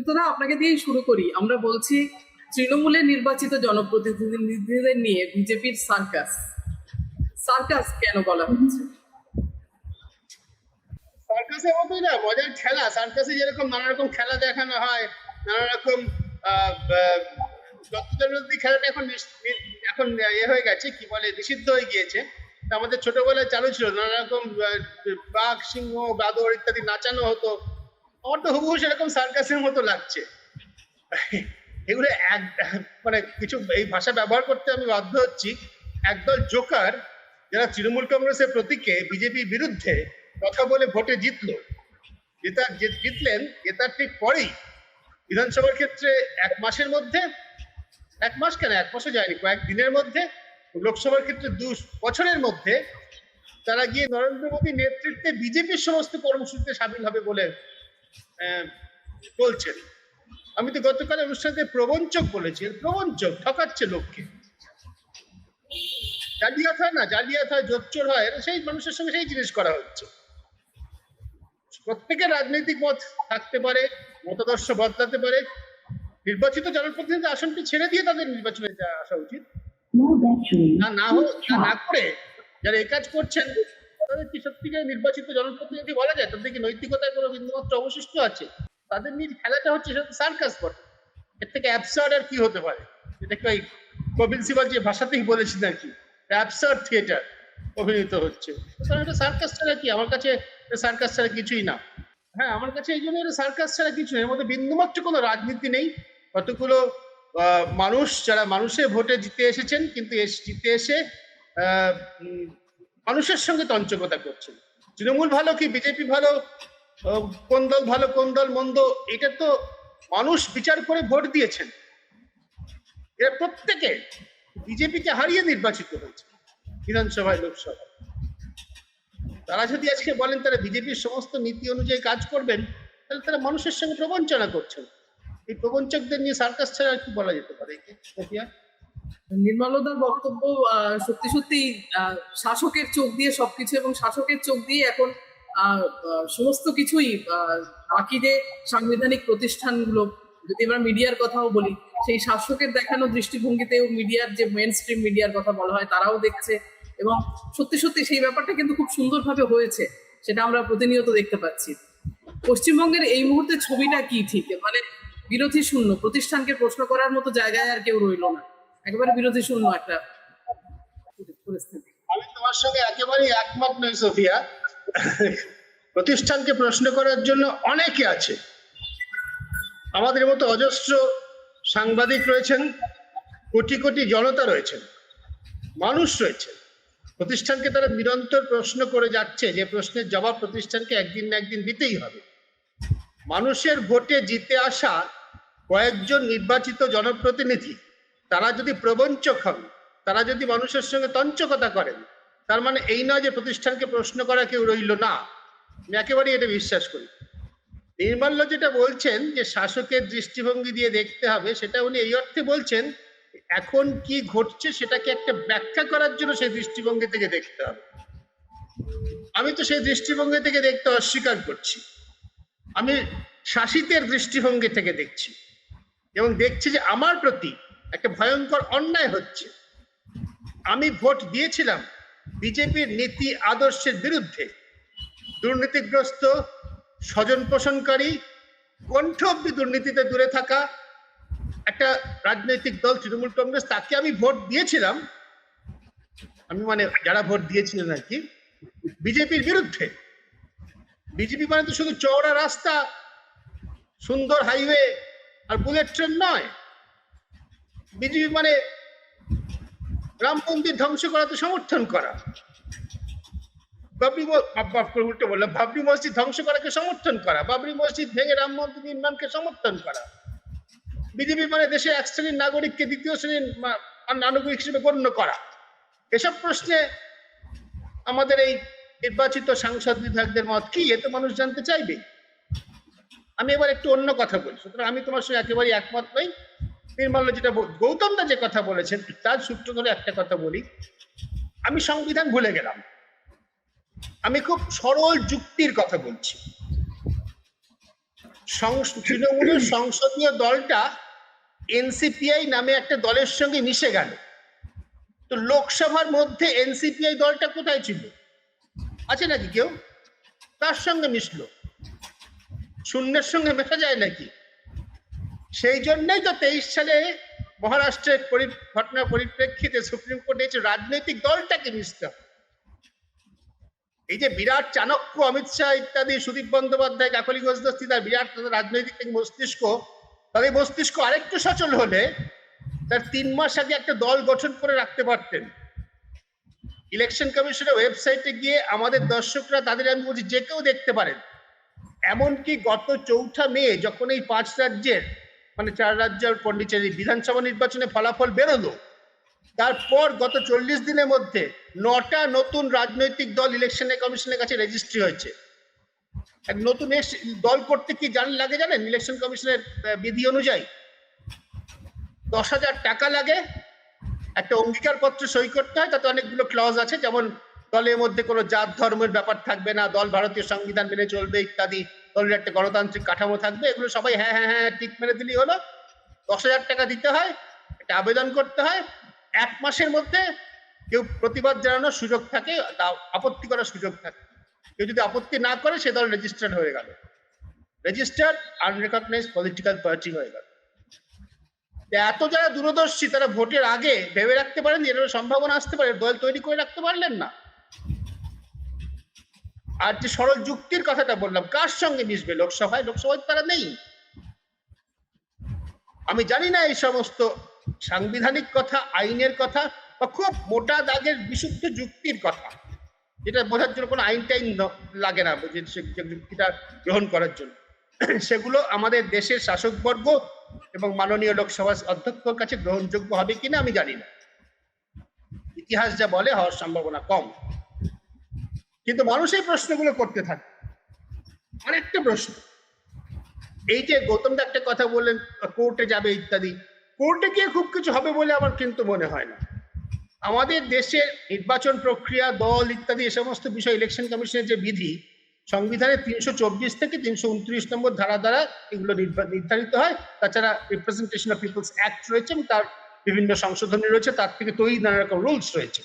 সুতরাং আপনাকে দিয়েই শুরু করি। আমরা বলছি তৃণমূলের নির্বাচিত জনপ্রতিনিধিদের নিয়ে বিজেপির সার্কাস। সার্কাস কেন বলা হচ্ছে? সার্কাসের মতোই না, মজার খেলা। সার্কাসে যেরকম নানা রকম খেলা দেখানো হয়, নানা রকম যত্রতত্র খেলাটা এখন হয়ে গেছে, কি বলে, নিষিদ্ধ হয়ে গিয়েছে। আমাদের ছোটবেলায় চালু ছিল, নানা রকম বাঘ, সিংহ, বাদর ইত্যাদি নাচানো হতো। আমার তো হুবহু সেরকম সার্কাসের মতো লাগছে। এগুলো মানে কিছু এই ভাষা ব্যবহার করতে আমি বাধ্য হচ্ছি। একদল জোকার যারা তৃণমূল কংগ্রেসের প্রতীকে বিজেপির বিরুদ্ধে কথা বলে ভোটে জিতলেন, জেতার ঠিক পরেই বিধানসভার ক্ষেত্রে 1 মাসের মধ্যে, 1 মাস কেন, 1 মাসও যায়নি, কয়েকদিনের মধ্যে, লোকসভার ক্ষেত্রে 2 বছরের মধ্যে তারা গিয়ে নরেন্দ্র মোদীর নেতৃত্বে বিজেপির সমস্ত কর্মসূচিতে সামিল হবে বলে বলছেন। আমি তো গতকাল অনুষ্ঠানে প্রবঞ্চক বলেছি। প্রবঞ্চক, ঠকাচ্ছে লোককে। জালিয়াত হয় না, জালিয়াত হয়, জোচ্চোর হয়, সেই মানুষের সঙ্গে সেই জিনিস করা হচ্ছে। প্রত্যেকের রাজনৈতিক মত থাকতে পারে, মতাদর্শ বদলাতে পারে। নির্বাচিত জনপ্রতিনিধি আসনটি ছেড়ে দিয়ে তাদের নির্বাচনে আসা উচিত। না করে যারা এই কাজ করছেন তাদের কি সত্যিকার নির্বাচিত জনপ্রতিনিধি বলা যায়? তাদের কি নৈতিকতায় কোনো বিন্দুমাত্র অবশিষ্ট আছে? তাদের নিয়ে খেলাটা হচ্ছে সার্কাস বটে। এর থেকে অ্যাবসার্ড আর কি হতে পারে? এটাকে ওই কপিল সিবাল যে ভাষাতেই বলেছেন আর কি, অ্যাবসার্ড থিয়েটার অভিনীত হচ্ছে। এটা সার্কাস ছাড়া কি? আমার কাছে সার্কাস ছাড়া কিছুই না। হ্যাঁ, আমার কাছে এই জন্য সার্কাস ছাড়া কিছু নেই। এর মধ্যে বিন্দুমাত্র কোনো রাজনীতি নেই। কতগুলো মানুষ যারা মানুষের ভোটে জিতে এসেছেন, কিন্তু জিতে এসে মানুষের সঙ্গে তঞ্চকতা করছেন। তৃণমূল ভালো কি বিজেপি ভালো, কোন দল ভালো কোন দল মন্দ, এটা তো মানুষ বিচার করে ভোট দিয়েছেন। এরা প্রত্যেকে বিজেপিকে হারিয়ে নির্বাচিত হয়েছে বিধানসভায়, লোকসভায়। তারা যদি আজকে বলেন তারা বিজেপির সমস্ত নীতি অনুযায়ী কাজ করবেন, তাহলে তারা মানুষের সঙ্গে প্রবঞ্চনা করছেন। এই প্রবঞ্চকদের নিয়ে সার্কাস ছাড়া আর কি বলা যেতে পারে? নির্মলদার বক্তব্য সত্যি সত্যি শাসকের চোখ দিয়ে সবকিছু, এবং শাসকের চোখ দিয়ে এখন সমস্ত কিছুই। বাকি যে সাংবিধানিক প্রতিষ্ঠানগুলো, যদি আমরা মিডিয়ার কথাও বলি, সেই শাসকের দেখানো দৃষ্টিভঙ্গিতেও মিডিয়ার যে মেইন স্ট্রিম মিডিয়ার কথা বলা হয় তারাও দেখছে, এবং সত্যি সত্যি সেই ব্যাপারটা কিন্তু খুব সুন্দরভাবে হয়েছে, সেটা আমরা প্রতিনিয়ত দেখতে পাচ্ছি। পশ্চিমবঙ্গের এই মুহূর্তে ছবিটা কি? ঠিক মানে বিরোধী শূন্য, প্রতিষ্ঠানকে প্রশ্ন করার মতো জায়গায় আর কেউ রইল না, একেবারে বিরোধী শূন্য একটা পরিস্থিতি। আমি তোমার সঙ্গে একেবারেই একমত নই সোফিয়া। প্রতিষ্ঠানকে প্রশ্ন করার জন্য অনেকে আছে। আমাদের মতো অজস্র সাংবাদিক রয়েছেন, কোটি কোটি জনতা রয়েছেন, মানুষ রয়েছে। প্রতিষ্ঠানকে তারা নিরন্তর প্রশ্ন করে যাচ্ছে, যে প্রশ্নের জবাব প্রতিষ্ঠানকে একদিন না একদিন দিতেই হবে। মানুষের ভোটে জিতে আসা কয়েকজন নির্বাচিত জনপ্রতিনিধি তারা যদি প্রবঞ্চক হন, তারা যদি মানুষের সঙ্গে তঞ্চকতা করেন, তার মানে এই নয় যে প্রতিষ্ঠানকে প্রশ্ন করা কেউ রইল না। আমি একেবারেই এটা বিশ্বাস করি। নির্মল্য যেটা বলছেন যে শাসকের দৃষ্টিভঙ্গি দিয়ে দেখতে হবে, সেটা উনি এই অর্থে বলছেন এখন কি ঘটছে সেটাকে একটা ব্যাখ্যা করার জন্য সেই দৃষ্টিভঙ্গি থেকে দেখতে হবে। আমি তো সেই দৃষ্টিভঙ্গি থেকে দেখতে অস্বীকার করছি। আমি শাসিতের দৃষ্টিভঙ্গি থেকে দেখছি, এবং দেখছি যে আমার প্রতি একটা ভয়ঙ্কর অন্যায় হচ্ছে। আমি ভোট দিয়েছিলাম বিজেপির নীতি আদর্শের বিরুদ্ধে। দুর্নীতিগ্রস্ত, স্বজন পোষণকারী, কণ্ঠ অব্দি দুর্নীতিতে দূরে থাকা একটা রাজনৈতিক দল তৃণমূল কংগ্রেস, তাকে আমি ভোট দিয়েছিলাম। আমি মানে যারা ভোট দিয়েছিলেন আর কি, বিজেপির বিরুদ্ধে। বিজেপি মানে তো শুধু চওড়া রাস্তা, সুন্দর হাইওয়ে আর বুলেট ট্রেন নয়। বিজেপি মানে রাম মন্দির ধ্বংস করাতে সমর্থন করা, উল্টো বললাম, বাবরি মসজিদ ধ্বংস করাকে সমর্থন করা, বাবরি মসজিদ ভেঙে রাম মন্দির নির্মাণকে সমর্থন করা। বিজেপি মানে দেশে এক শ্রেণীর নাগরিককে দ্বিতীয় শ্রেণীর নাগরিক হিসেবে গণ্য করা। এসব প্রশ্নে আমাদের এই নির্বাচিত সাংসদ বিধায়কদের মত কি, এ তো মানুষ জানতে চাইবে। আমি এবার একটু অন্য কথা বলি। সুতরাং আমি তোমার সঙ্গে একেবারেই একমত নই। নির্মল্য যেটা, গৌতমদা যে কথা বলেছেন তার সূত্র ধরে একটা কথা বলি। আমি সংবিধান ভুলে গেলাম, আমি খুব সরল যুক্তির কথা বলছি। তৃণমূলের সংসদীয় দলটা এনসিপিআই নামে একটা দলের সঙ্গে মিশে গেল। তো লোকসভার মধ্যে এনসিপিআই দলটা কোথায় ছিল? আছে নাকি কেউ? তার সঙ্গে মিশলো? শূন্যের সঙ্গে মেশা যায় নাকি? সেই জন্যই তো 23 সালে মহারাষ্ট্রের ঘটনার পরিপ্রেক্ষিতে সুপ্রিম কোর্ট এই রাজনৈতিক দলটাকে মিশতে হবে। এই যে বিরাট চাণক্য অমিত শাহ ইত্যাদি, সুদীপ বন্দ্যোপাধ্যায়, কাকলি ঘোষ দস্তি, তার বিরাট রাজনৈতিক মস্তিষ্ক, তাদের মস্তিষ্ক আরেকটু সচল হলে তার 3 মাস আগে একটা দল গঠন করে রাখতে পারতেন। ইলেকশন কমিশনের ওয়েবসাইটে গিয়ে আমাদের দর্শকরা, তাদের আমি বলছি, যে কেউ দেখতে পারেন। এমনকি গত 4 মে যখন এই 5 রাজ্যের মানে 4 রাজ্যের পন্ডিচেরি বিধানসভা নির্বাচনে ফলাফল বেরোলো, তারপর গত 40 দিনের মধ্যে 9টা নতুন রাজনৈতিক দল ইলেকশন কমিশনের কাছে রেজিস্ট্রি হয়েছে। এক নতুন দল করতে কি লাগে জানেন? ইলেকশন কমিশনের বিধি অনুযায়ী 10,000 টাকা লাগে, একটা অঙ্গীকার পত্র সই করতে হয়, তাতে অনেকগুলো ক্লজ আছে, যেমন দলের মধ্যে কোনো জাত ধর্মের ব্যাপার থাকবে না, দল ভারতীয় সংবিধান মেনে চলবে ইত্যাদি, দলের একটা গণতান্ত্রিক কাঠামো থাকবে। এগুলো সবাই হ্যাঁ হ্যাঁ হ্যাঁ টিক মেরে দিলেই হলো। 10,000 টাকা দিতে হয়, একটা আবেদন করতে হয়। 1 মাসের মধ্যে কেউ প্রতিবাদ জানানোর সুযোগ থাকে, আপত্তি করার সুযোগ থাকে। কেউ যদি আপত্তি না করে সে দল রেজিস্টার্ড হয়ে গেল, রেজিস্টার্ড আনরেকগনাইজড পলিটিক্যাল পার্টি হয়ে গেল। এত যারা দূরদর্শী, তারা ভোটের আগে ভেবে রাখতে পারেন যে এর সম্ভাবনা আসতে পারে, দল তৈরি করে রাখতে পারলেন না। আর যে সরল যুক্তির কথাটা বললাম, কার সঙ্গে মিশবে? লোকসভায় তারা নেই। আমি জানি না এই সমস্ত সাংবিধানিক কথা, আইনের কথা, বা খুব মোটা দাগের বিশুদ্ধ যুক্তির কথা, যেটা বোঝার জন্য কোনো আইন টাইন লাগে না, যুক্তিটা গ্রহণ করার জন্য। সেগুলো আমাদের দেশের শাসকবর্গ এবং মাননীয় লোকসভা অধ্যক্ষের কাছে গ্রহণযোগ্য হবে কিনা আমি জানি না। ইতিহাস যা বলে হওয়ার সম্ভাবনা কম। কিন্তু মানুষ এই প্রশ্নগুলো করতে থাকে। আরেকটা প্রশ্ন, এই যে গৌতম দা একটা কথা বললেন কোর্টে যাবে ইত্যাদি, কোর্টে গিয়ে খুব কিছু হবে বলে আমার কিন্তু মনে হয় না। আমাদের দেশের নির্বাচন প্রক্রিয়া, দল ইত্যাদি এ সমস্ত বিষয় ইলেকশন কমিশনের যে বিধি, সংবিধানের 324 থেকে 329 নম্বর ধারা দ্বারা এগুলো নির্ধারিত হয়। তাছাড়া রিপ্রেজেন্টেশন অফ পিপলস অ্যাক্ট রয়েছে, তার বিভিন্ন সংশোধনী রয়েছে, তার থেকে তৈরি নানা রকম রুলস রয়েছে,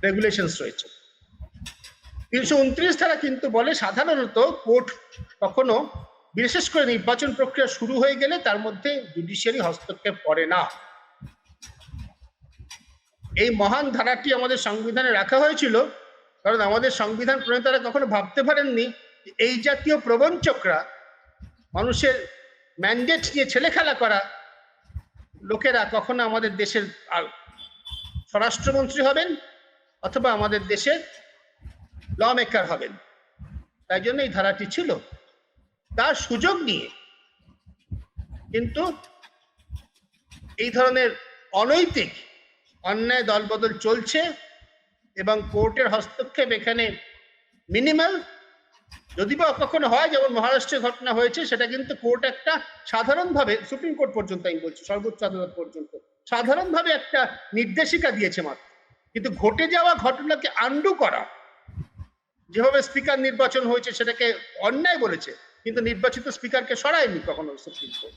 রেগুলেশনস রয়েছে। 329 ধারা কিন্তু বলে সাধারণত কোর্ট কখনো, বিশেষ করে নির্বাচন প্রক্রিয়া শুরু হয়ে গেলে, তার মধ্যে জুডিশিয়ারি হস্তক্ষেপ করে না। এই মহান ধারাটি আমাদের সংবিধানে রাখা হয়েছিল কারণ আমাদের সংবিধান প্রণেতারা কখনো ভাবতে পারেননি এই জাতীয় প্রবঞ্চকরা, মানুষের ম্যান্ডেট নিয়ে ছেলেখেলা করা লোকেরা কখনো আমাদের দেশের স্বরাষ্ট্রমন্ত্রী হবেন অথবা আমাদের দেশের ল মেকার হবেন। তাই জন্য এই ধারাটি ছিল, তার সুযোগ নিয়ে কিন্তু এই ধরনের অনৈতিক অন্যায় দলবদল চলছে এবং কোর্টের হস্তক্ষেপ এখানে মিনিমাল। যদি বা কখনো হয়, যেমন মহারাষ্ট্রের ঘটনা হয়েছে, সেটা কিন্তু কোর্ট একটা সাধারণভাবে, সুপ্রিম কোর্ট পর্যন্ত আমি বলছি, সর্বোচ্চ আদালত পর্যন্ত সাধারণভাবে একটা নির্দেশিকা দিয়েছে মাত্র। কিন্তু ঘটে যাওয়া ঘটনাকে আন্ডু করা, যেভাবে স্পিকার নির্বাচন হয়েছে সেটাকে অন্যায় বলেছে, কিন্তু নির্বাচিত স্পিকারকে সরায়নি কখনো সুপ্রিম কোর্ট।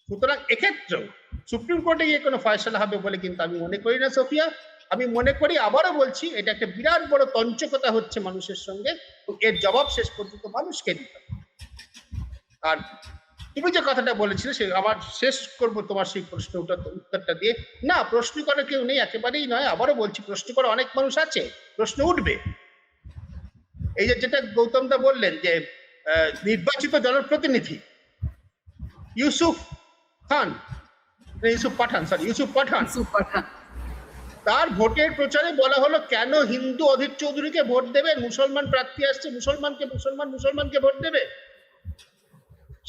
সুতরাং এক্ষেত্রেও সুপ্রিম কোর্টে গিয়ে কোনো ফয়সালা হবে বলে কিন্তু আমি মনে করি না সোফিয়া। আমি মনে করি, আবারও বলছি, এটা একটা বিরাট বড় তঞ্চকতা হচ্ছে মানুষের সঙ্গে, এর জবাব শেষ পর্যন্ত মানুষকে দিতে হবে। আর তুমি যে কথাটা বলেছিলে, সে আবার শেষ করবো তোমার সেই উত্তরটা দিয়ে। না, প্রশ্ন করার কেউ নেই, একেবারেই নয়। আবারও বলছি, প্রশ্ন করা অনেক মানুষ আছে, প্রশ্ন উঠবে। এই যে যেটা গৌতম দা বললেন যে নির্বাচিত জনপ্রতিনিধি ইউসুফ পাঠান, তার ভোটের প্রচারে বলা হলো কেন হিন্দু অধীর চৌধুরীকে ভোট দেবে, মুসলমান প্রার্থী আসছে, মুসলমানকে ভোট দেবে।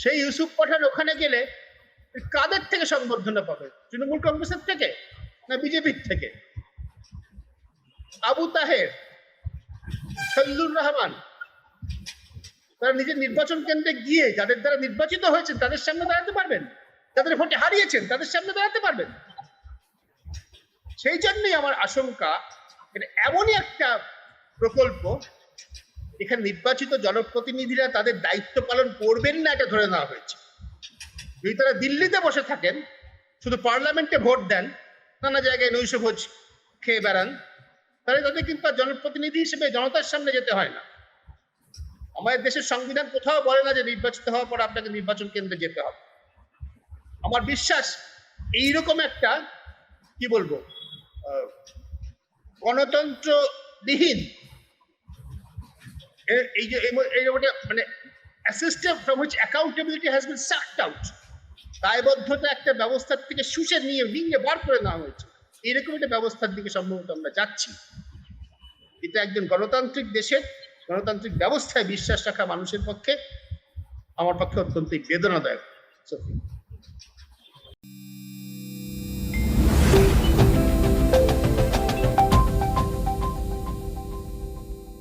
সেই ইউসুফ পাঠান ওখানে গেলে কাদের থেকে সংবর্ধনা পাবে? তৃণমূল কংগ্রেসের থেকে না বিজেপির থেকে? আবু তাহের, ফজলুর রহমান, তারা নিজের নির্বাচন কেন্দ্রে গিয়ে যাদের দ্বারা নির্বাচিত হয়েছেন তাদের সামনে দাঁড়াতে পারবেন? যাদের ভোটে হারিয়েছেন তাদের সামনে দাঁড়াতে পারবেন? সেই জন্যই আমার আশঙ্কা, এটা এমনই একটা প্রকল্প এখানে নির্বাচিত জনপ্রতিনিধিরা তাদের দায়িত্ব পালন করবেন না, এটা ধরে নেওয়া হয়েছে। যদি তারা দিল্লিতে বসে থাকেন, শুধু পার্লামেন্টে ভোট দেন, নানা জায়গায় নৈশ ভোজ খেয়ে বেড়ান, তাহলে তাদের কিন্তু আর জনপ্রতিনিধি হিসেবে জনতার সামনে যেতে হয় না। আমাদের দেশের সংবিধান কোথাও বলে না যে নির্বাচিত হওয়ার পর আপনাকে নির্বাচন কেন্দ্রে যেতে হবে। আমার বিশ্বাস এইরকম একটা কি বলবো গণতন্ত্রবিহীন এই যে মানে system from which accountability has been সাকড out, দায়বদ্ধতা একটা ব্যবস্থার থেকে শুষে নিয়ে বার করে নেওয়া হয়েছে, এইরকম একটা ব্যবস্থার দিকে সম্ভবত আমরা যাচ্ছি। এটা একজন গণতান্ত্রিক দেশের গণতান্ত্রিক ব্যবস্থায় বিশ্বাস রাখা মানুষের পক্ষে, আমার পক্ষে অত্যন্ত বেদনাদায়ক।